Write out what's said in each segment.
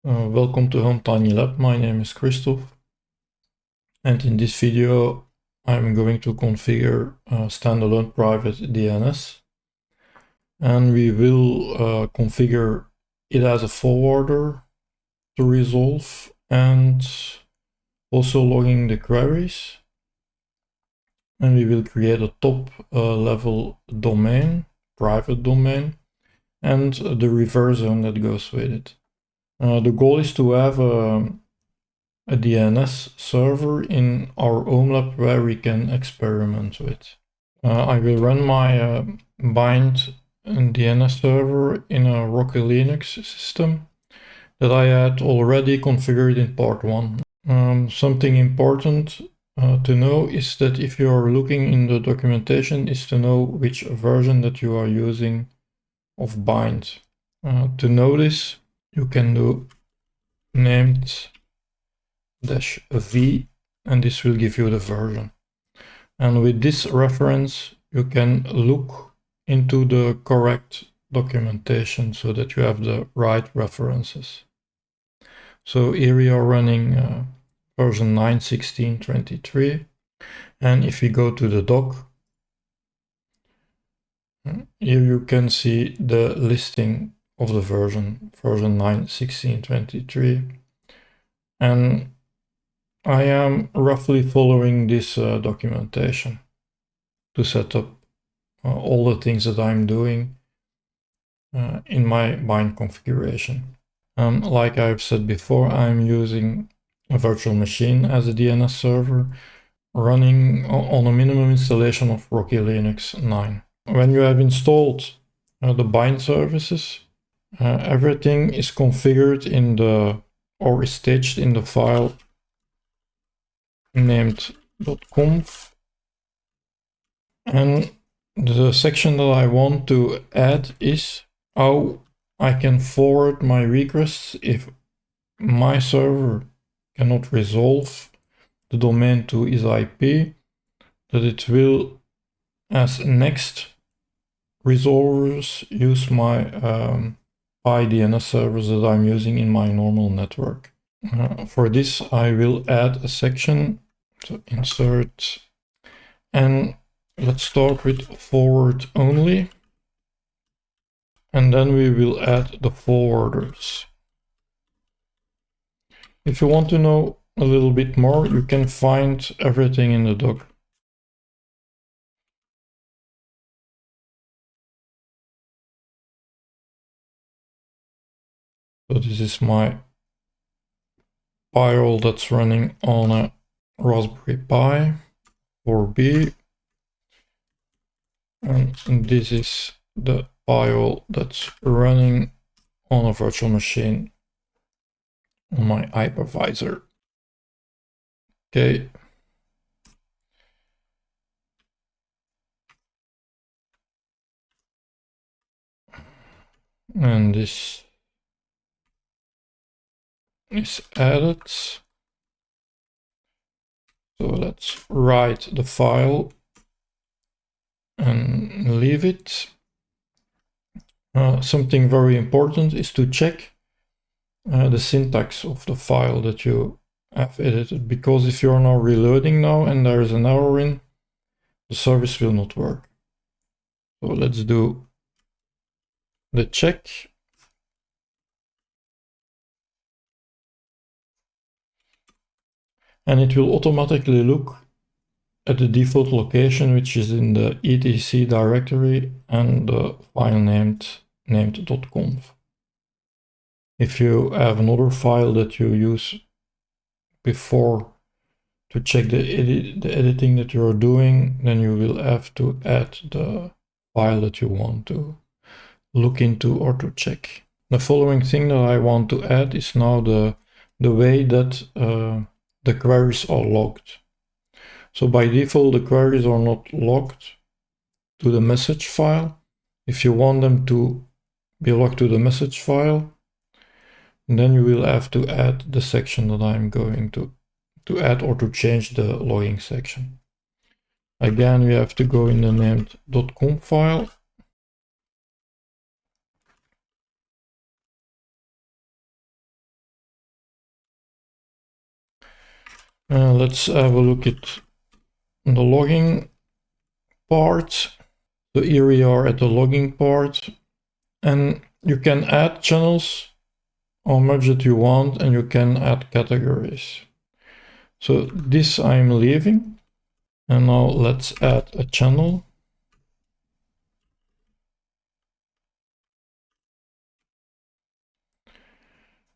Welcome to Home Tiny Lab. My name is Christoph, and in this video I'm going to configure a standalone private DNS, and we will configure it as a forwarder to resolve and also logging the queries. And we will create a top level domain, private domain, and the reverse zone that goes with it. The goal is to have a DNS server in our home lab where we can experiment with. I will run my Bind DNS server in a Rocky Linux system that I had already configured in part 1. Something important to know is that if you are looking in the documentation is to know which version that you are using of Bind. To know this, you can do named -v, and this will give you the version. And with this reference, you can look into the correct documentation so that you have the right references. So here we are running version 9.16.23, and if we go to the doc, here you can see the listing of the version 9.16.23, and I am roughly following this documentation to set up all the things that I'm doing in my Bind configuration. Like I've said before, I'm using a virtual machine as a DNS server running on a minimum installation of Rocky Linux 9. When you have installed the Bind services, everything is configured in the, or is staged in the file named .conf, and the section that I want to add is how I can forward my requests if my server cannot resolve the domain to his IP, that it will, as next resolvers, use my PyDNS servers that I'm using in my normal network. For this, I will add a section. So insert, and let's start with forward only, and then we will add the forwarders. If you want to know a little bit more, you can find everything in the doc. So this is my firewall that's running on a Raspberry Pi 4B, and this is the firewall that's running on a virtual machine on my hypervisor. Okay. And this is added. So let's write the file and leave it. Something very important is to check the syntax of the file that you have edited, because if you're now reloading now and there is an error in, the service will not work. So let's do the check. And it will automatically look at the default location, which is in the etc directory and the file named .conf. If you have another file that you use before to check the editing that you're doing, then you will have to add the file that you want to look into or to check. The following thing that I want to add is now the way that the queries are logged. So by default, the queries are not logged to the message file. If you want them to be logged to the message file, then you will have to add the section that I'm going to add, or to change the logging section. Again, we have to go in the named .conf file. Let's have a look at the logging part. So here we are at the logging part, and you can add channels how much that you want, and you can add categories. So this I'm leaving, and now let's add a channel.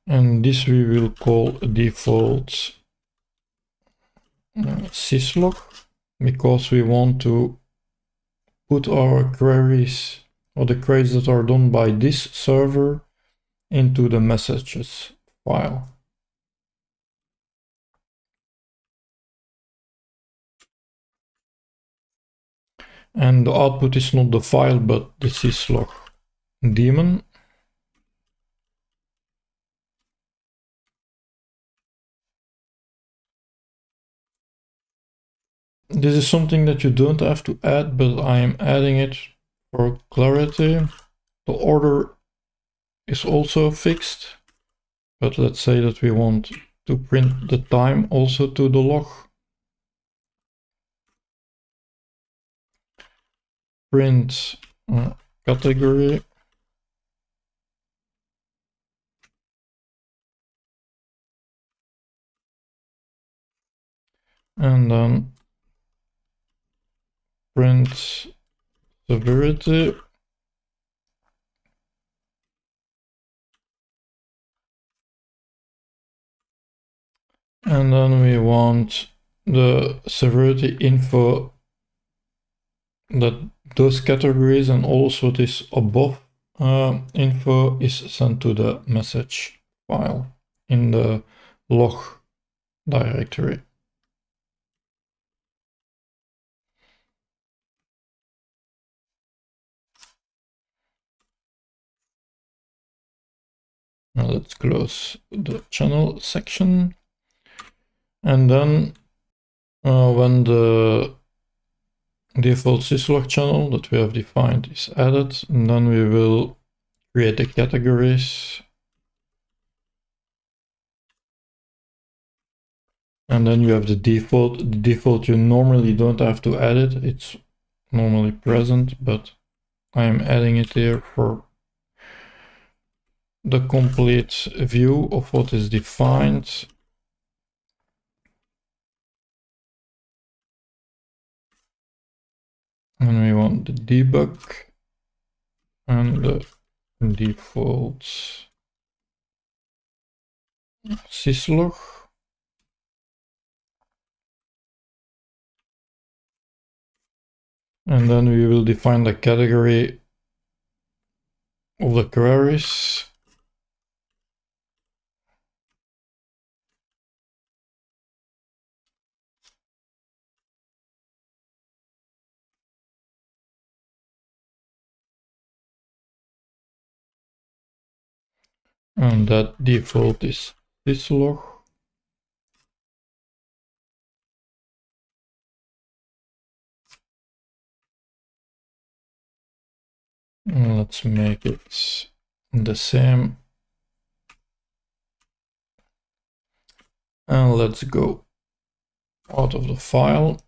And this we will call default syslog, because we want to put our queries, or the queries that are done by this server, into the messages file. And the output is not the file, but the syslog daemon. This is something that you don't have to add, but I am adding it for clarity. The order is also fixed, but let's say that we want to print the time also to the log. Print category. And then print severity. And then we want the severity info, that those categories and also this above info is sent to the message file in the log directory. Now let's close the channel section. And then when the default syslog channel that we have defined is added, and then we will create the categories. And then you have the default. The default, you normally don't have to add it. It's normally present, but I am adding it here for the complete view of what is defined. And we want the debug and the default syslog. And then we will define the category of the queries. And that default is syslog. And let's make it the same. And let's go out of the file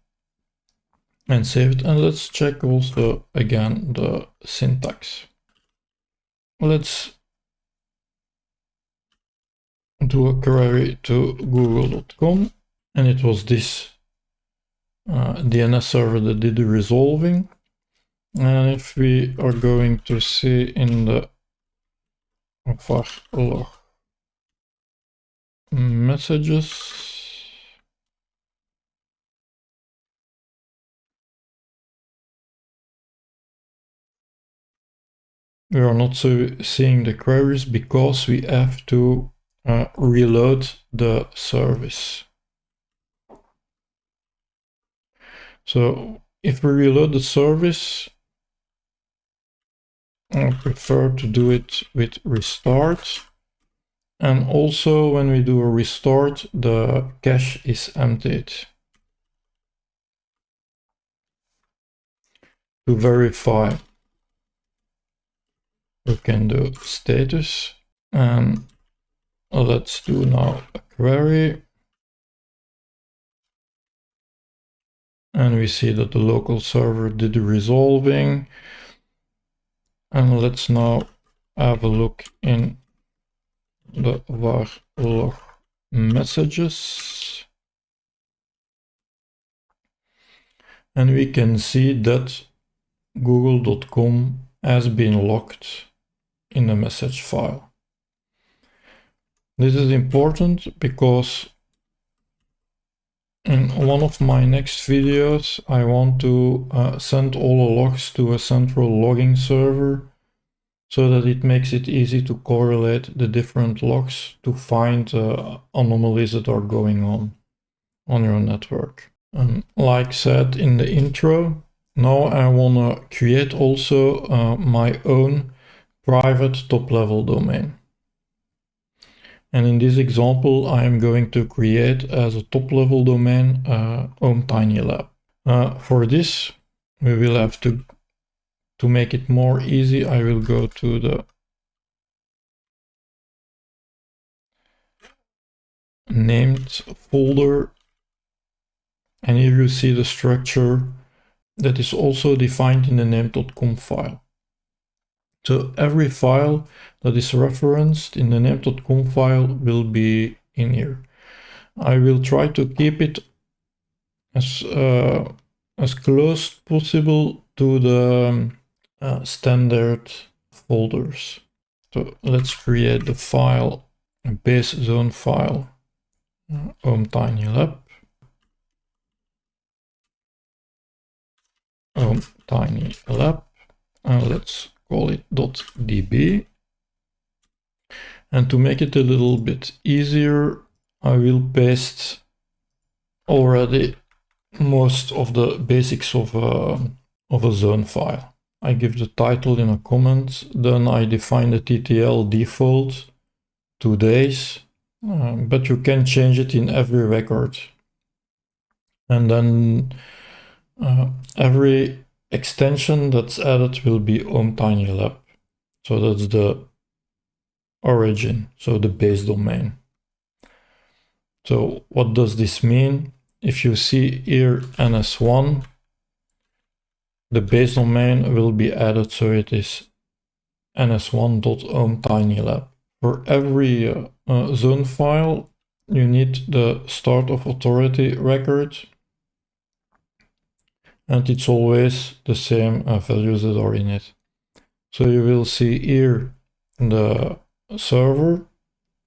and save it. And let's check also again the syntax. Let's do a query to google.com, and it was this DNS server that did the resolving. And if we are going to see in the var log messages, we are not seeing the queries because we have to reload the service. So if we reload the service, I prefer to do it with restart. And also when we do a restart, the cache is emptied. To verify, we can do status, and let's do now a query. And we see that the local server did the resolving. And let's now have a look in the var log messages. And we can see that google.com has been logged in the message file. This is important because in one of my next videos I want to send all the logs to a central logging server so that it makes it easy to correlate the different logs to find anomalies that are going on your network. Like said in the intro, now I want to create also my own private top-level domain. And in this example, I am going to create as a top-level domain OmTinyLab. For this, we will have to make it more easy, I will go to the named folder, and here you see the structure that is also defined in the name.com file. So every file that is referenced in the name.com file will be in here. I will try to keep it as close possible to the standard folders. So let's create the file, a base zone file, OmTinyLab, OmTinyLab, and let's call it .db. And to make it a little bit easier, I will paste already most of the basics of a zone file. I give the title in a comment, then I define the TTL default 2 days, but you can change it in every record. And then every extension that's added will be OmTinyLab. So that's the origin, so the base domain. So what does this mean? If you see here NS1, the base domain will be added, so it is ns1.omtinylab. For every zone file, you need the start of authority record, and it's always the same values that are in it. So you will see here the server,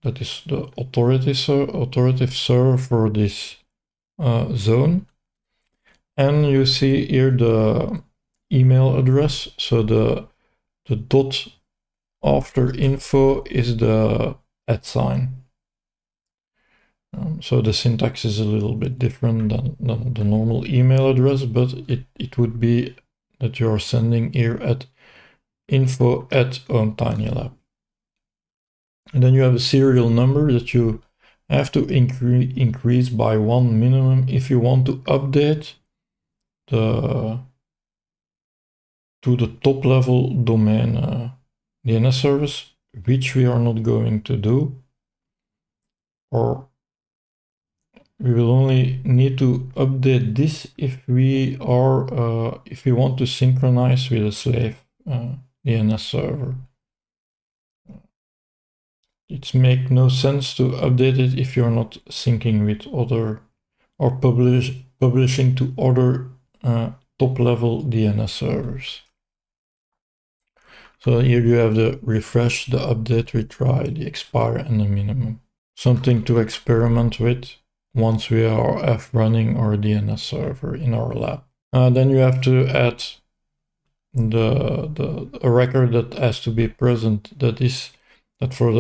that is the authoritative server for this zone, and you see here the email address. So the dot after info is the @ so the syntax is a little bit different than the normal email address, but it would be that you are sending here at info@omtinylab. And then you have a serial number that you have to increase by 1 minimum if you want to update to the top level domain DNS service, which we are not going to do, or we will only need to update this if we are if we want to synchronize with a slave DNS server. It makes no sense to update it if you're not syncing with other or publishing to other top-level DNS servers. So here you have the refresh, the update, retry, the expire, and the minimum. Something to experiment with once we are running our DNS server in our lab. Then you have to add a record that has to be present. That is that for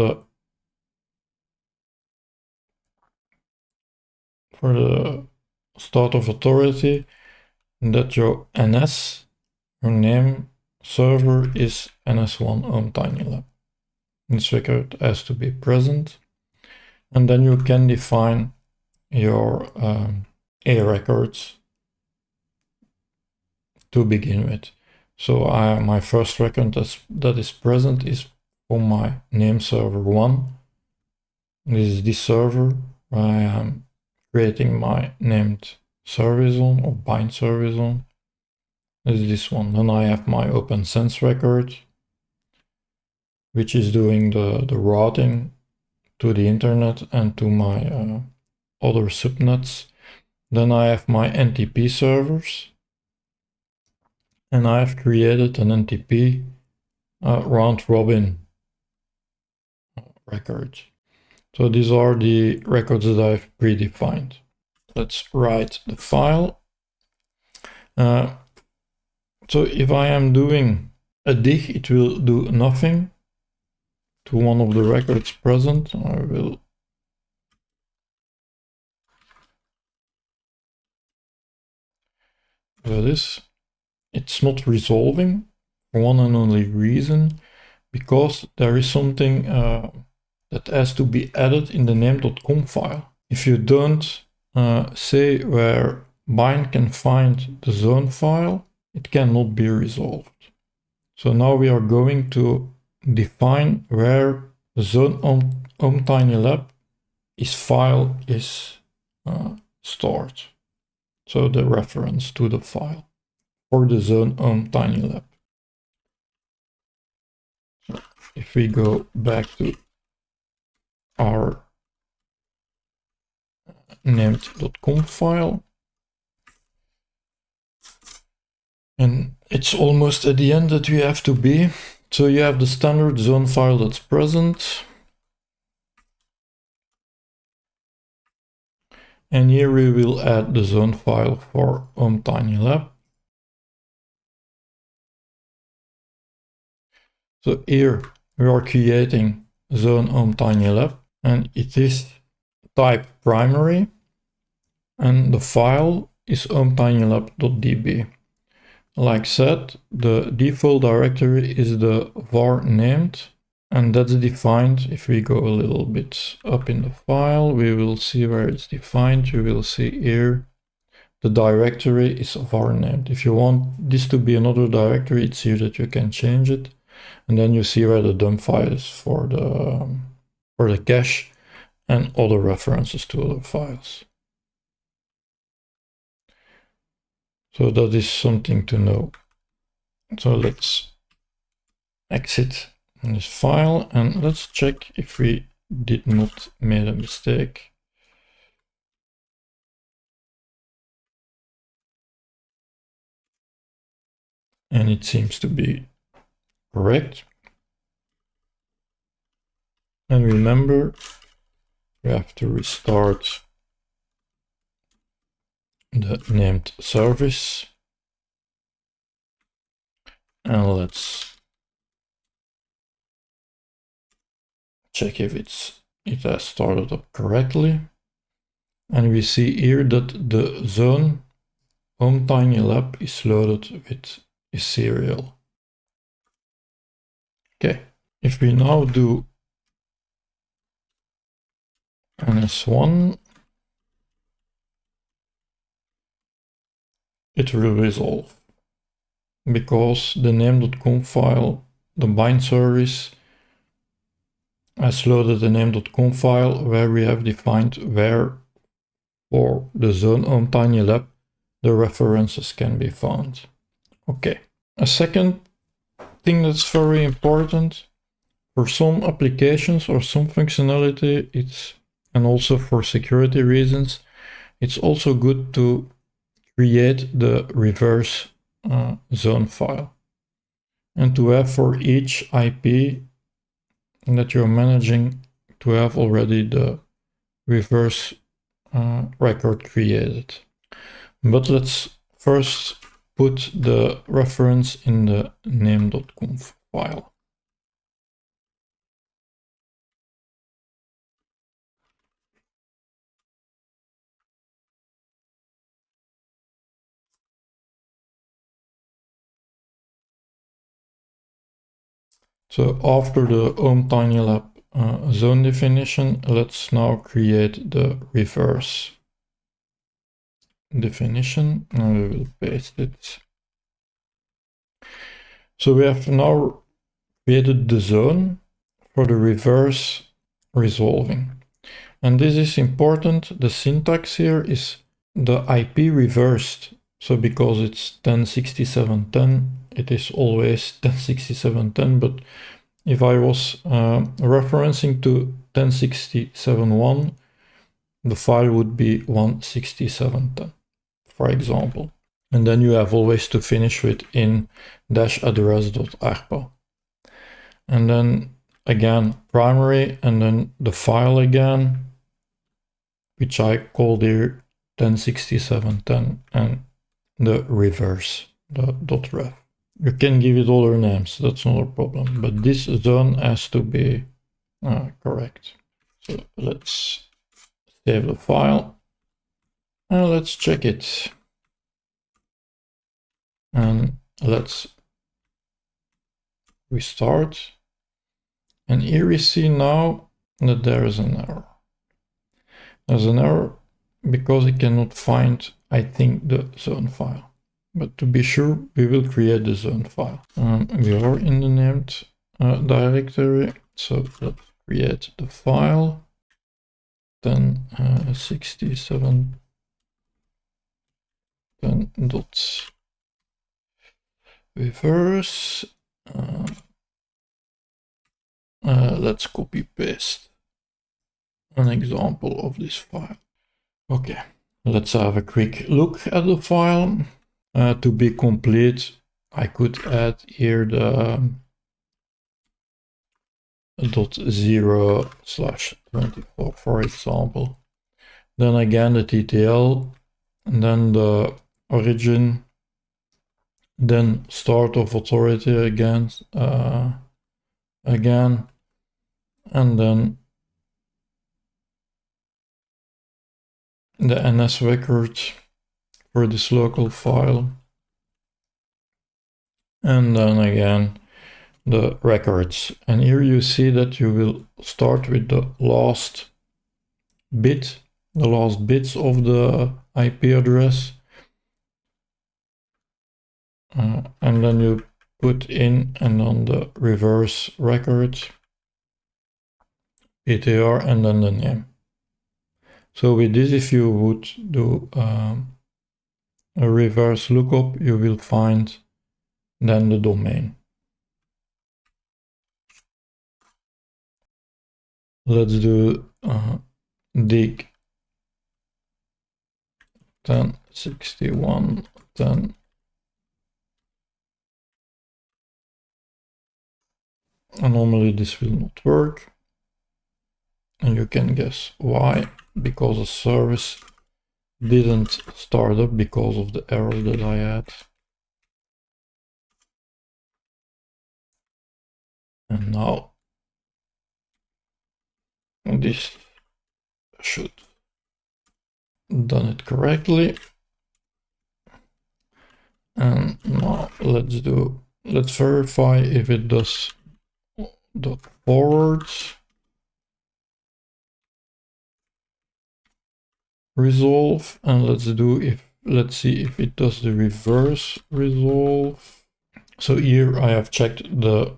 the start of authority, that your NS, your name server, is NS1 OmTinyLab. This record has to be present, and then you can define your A records to begin with. So my first record that is present is for my name server 1. This is this server where I am creating my named service on, or bind service on, is this one. Then I have my OpenSense record, which is doing the routing to the internet and to my other subnets. Then I have my NTP servers, and I have created an NTP round robin record. So these are the records that I've predefined. Let's write the file. So if I am doing a dig, it will do nothing to one of the records present. I will do this. It's not resolving for one and only reason, because there is something that has to be added in the name.com file. If you don't say where bind can find the zone file, it cannot be resolved. So now we are going to define where the zone home tiny lab file is stored. So the reference to the file for the zone home tiny lab. So if we go back to our named.com file, and it's almost at the end that we have to be. So you have the standard zone file that's present. And here we will add the zone file for home tiny lab. So here we are creating zone home tiny lab, and it is type primary, and the file is hometinylab.db. Like said, the default directory is the var named, and that's defined. If we go a little bit up in the file, we will see where it's defined. You will see here the directory is var named. If you want this to be another directory, it's here that you can change it. And then you see where the dump file is for the cache and other references to other files. So that is something to know. So let's exit this file and let's check if we did not make a mistake. And it seems to be correct. And remember, we have to restart the named service. And let's check if it has started up correctly. And we see here that the zone home tiny lab is loaded with a serial. Okay, if we now do ns1, it will resolve, because the name.com file, the bind service, has loaded the name.com file where we have defined where for the zone home tiny lab the references can be found. Okay, a second thing that's very important for some applications or some functionality, and also for security reasons, it's also good to create the reverse zone file, and to have for each IP that you're managing to have already the reverse record created. But let's first put the reference in the name.com file. So after the home tiny lab zone definition, let's now create the reverse definition, and we will paste it. So we have now created the zone for the reverse resolving. And this is important. The syntax here is the IP reversed. So because it's 1067.10, it is always 1067.10, but if I was referencing to 1067.1, the file would be 167.10, for example. And then you have always to finish with in-address.arpa. And then again, primary, and then the file again, which I called here 1067.10, and the reverse, the .ref. You can give it other names, that's not a problem, but this zone has to be correct. So let's save the file and let's check it. And let's restart. And here we see now that there is an error. There's an error because it cannot find, I think, the zone file. But to be sure, we will create the zone file. We are in the named directory, so let's create the file. Then 67 then dot reverse. Let's copy paste an example of this file. Okay, let's have a quick look at the file. To be complete, I could add here the .0/24, for example. Then again the TTL, and then the origin, then start of authority again, and then the NS record for this local file, and then again the records. And here you see that you will start with the last bit, the last bits of the IP address, and then you put in and on the reverse record PTR and then the name. So with this, if you would do a reverse lookup, you will find then the domain. Let's do dig 1061.10. And normally this will not work. And you can guess why, because the service didn't start up because of the error that I had. And now this should done it correctly. And now let's verify if it does the forwards resolve, and let's see if it does the reverse resolve. So here I have checked the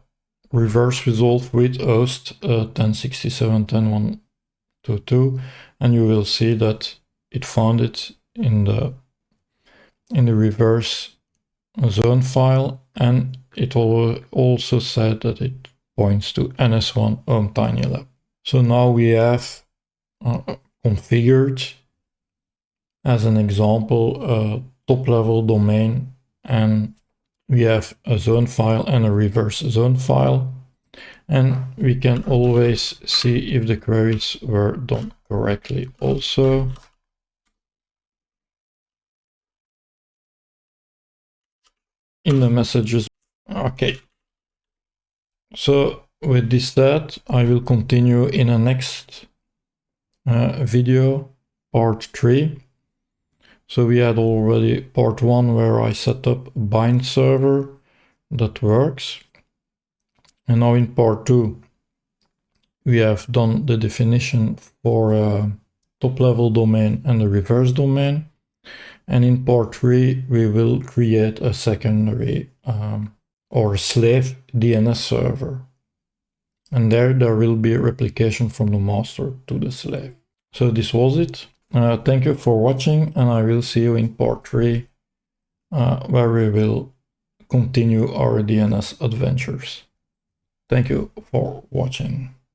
reverse resolve with host 1067.10.122, and you will see that it found it in the reverse zone file, and it also said that it points to NS1 Home Tiny Lab. So now we have configured, as an example, a top level domain, and we have a zone file and a reverse zone file, and we can always see if the queries were done correctly also. In the messages. Okay, so with this said, I will continue in a next video, part 3. So we had already part 1 where I set up bind server that works, and now in part 2 we have done the definition for a top level domain and a reverse domain. And in part 3, we will create a secondary or slave DNS server. And there will be a replication from the master to the slave. So this was it. Thank you for watching, and I will see you in part 3, where we will continue our DNS adventures. Thank you for watching.